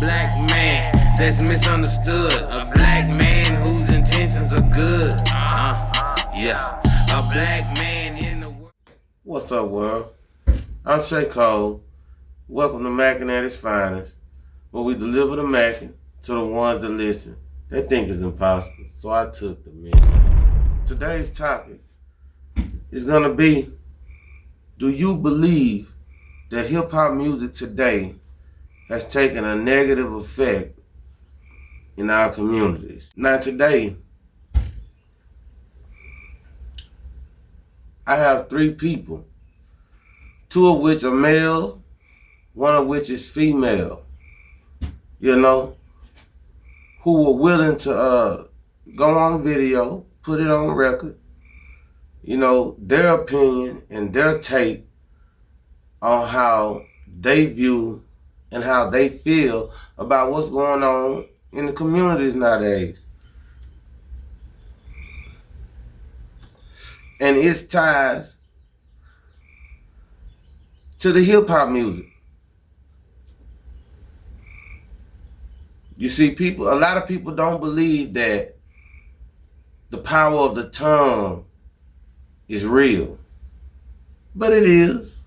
black man that's misunderstood. A black man whose intentions are good. Yeah, a black man in the world. What's up, world? I'm Shay Cole. Welcome to Mackin' at its finest, where we deliver the Mackin' to the ones that listen. They think it's impossible, so I took the mission. Today's topic is gonna be, do you believe that hip-hop music today has taken a negative effect in our communities? Now today, I have 3 people, 2 of which are male, 1 of which is female, who were willing to go on video, put it on record, their opinion and their take on how they view and how they feel about what's going on in the communities nowadays. And its ties to the hip-hop music. You see, a lot of people don't believe that the power of the tongue is real. But it is.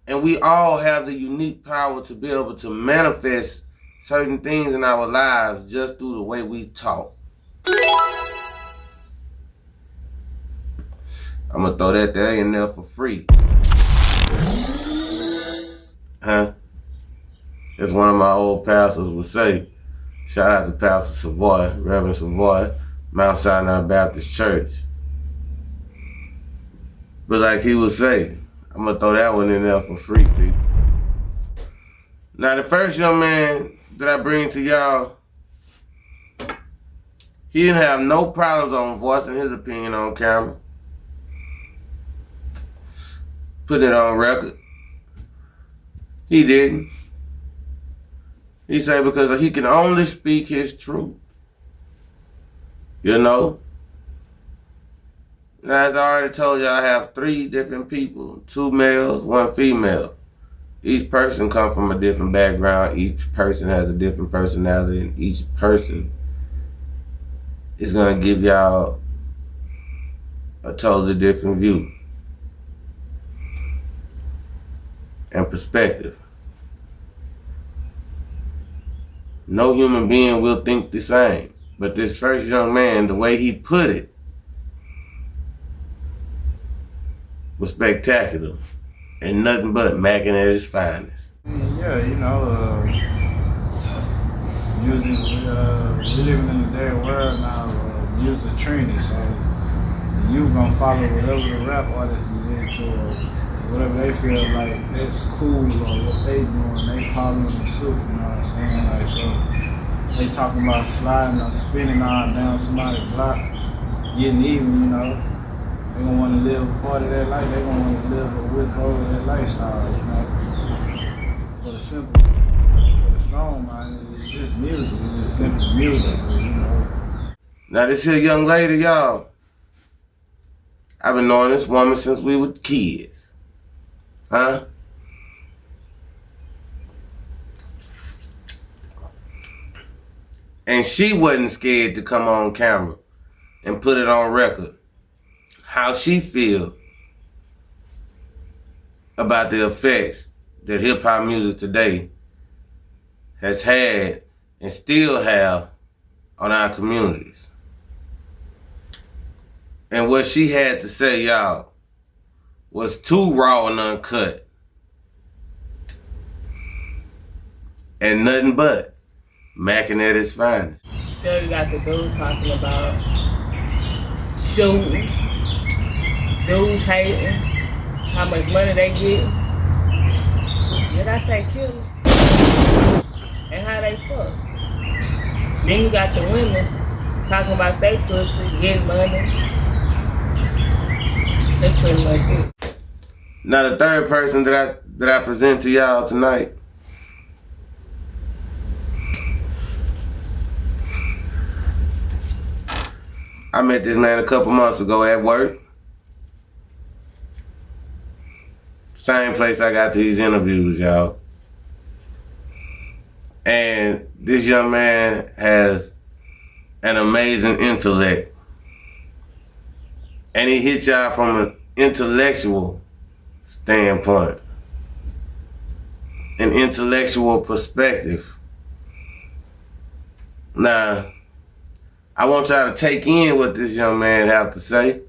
And we all have the unique power to be able to manifest certain things in our lives just through the way we talk. I'm going to throw that there in there for free. As one of my old pastors would say, shout out to Pastor Savoy, Reverend Savoy, Mount Sinai Baptist Church. But like he would say, I'm going to throw that one in there for free, people. Now, the first young man that I bring to y'all, he didn't have no problems on voicing his opinion on camera, putting it on record. He didn't. He said because he can only speak his truth. Now, as I already told you, I have 3 different people, 2 males, 1 female. Each person comes from a different background. Each person has a different personality, and each person is going to give y'all a totally different view and perspective. No human being will think the same. But this first young man, the way he put it was spectacular and nothing but Mackin' at his finest. Yeah, music, we living in a day world now, music trendy, so you gonna follow whatever the rap artist is into, or whatever they feel like that's cool, or what they doing, they following the suit, you know what I'm saying? Like, so they talking about sliding or spinning on down somebody's block, getting even, They gonna want to live a part of that life. They gonna want to live or withhold that lifestyle, For the strong mind, it's just music. It's just simple music, Now this here young lady, y'all, I've been knowing this woman since we were kids. And she wasn't scared to come on camera and put it on record how she feel about the effects that hip-hop music today has had and still have on our communities. And what she had to say, y'all, was too raw and uncut. And nothing but Mackin' at its finest. Still you got the dudes talking about shooting, dudes hating, how much money they get. Did I say killing? And how they fuck. Then you got the women talking about they pussy, getting money. That's pretty much it. Now the third person that I present to y'all tonight, I met this man a couple months ago at work. Same place I got these interviews, y'all. And this young man has an amazing intellect. And he hit y'all from an intellectual standpoint, an intellectual perspective. Now, I want y'all to take in what this young man have to say,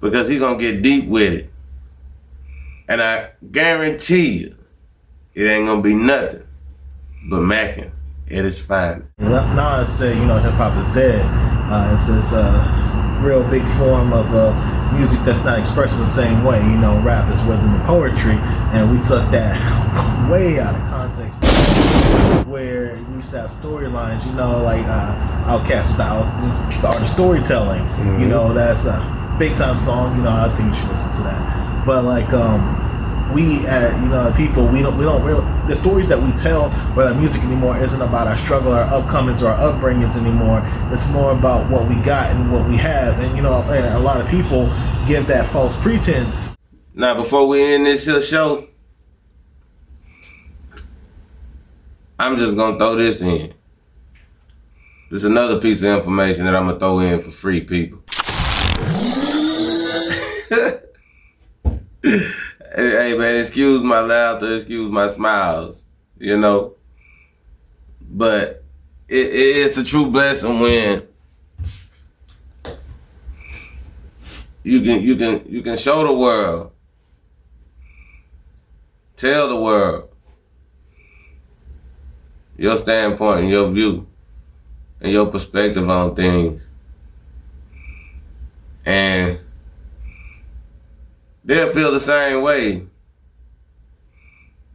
because he gonna get deep with it. And I guarantee you, it ain't gonna be nothing but Mackin at its finest. Nas said, hip hop is dead. It's this real big form of music that's not expressed the same way. Rap is rhythm and poetry, and we took that way out of context, where we used to have storylines, like Outkast with the art of storytelling. Mm-hmm. That's a big time song. I think you should listen to that. But we people, we don't really, the stories that we tell with our music anymore isn't about our struggle, our upcomings, or our upbringings anymore. It's more about what we got and what we have. And and a lot of people give that false pretense. Now, before we end this here show, I'm just gonna throw this in. There's another piece of information that I'm gonna throw in for free, people. Hey man, excuse my laughter, excuse my smiles, but it's a true blessing when you can show the world, tell the world your standpoint and your view and your perspective on things, and they'll feel the same way,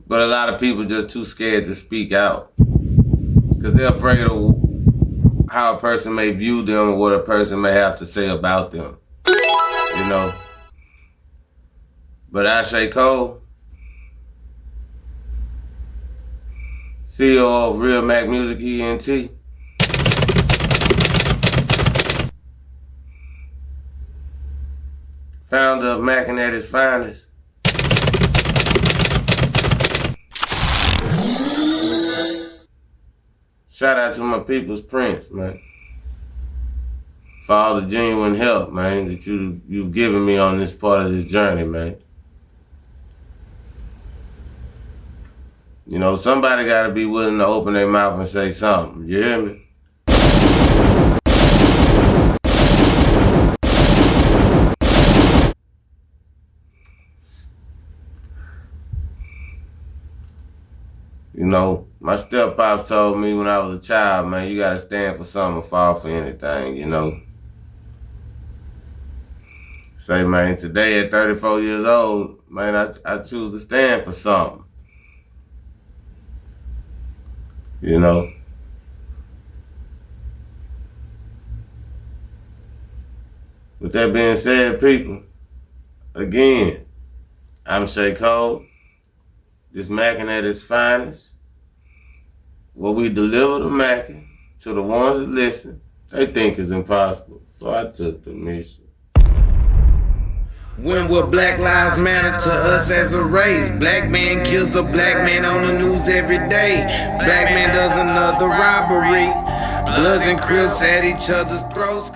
but a lot of people just too scared to speak out because they're afraid of how a person may view them or what a person may have to say about them, But Ashe Cole, CEO of Real Mac Music ENT, founder of Mackin at its finest, shout out to my people's Prince, man, for all the genuine help, man, that you've given me on this part of this journey, man. Somebody got to be willing to open their mouth and say something. You hear me? My step-pops told me when I was a child, man, you got to stand for something or fall for anything, Say, man, today at 34 years old, man, I choose to stand for something. With that being said, people, again, I'm Shay Cole. This Mackin at its finest. What we deliver to Mackin, to the ones that listen, they think is impossible. So I took the mission. When will Black Lives Matter to us as a race? Black man kills a black man on the news every day. Black man does another robbery. Bloods and Crips at each other's throats.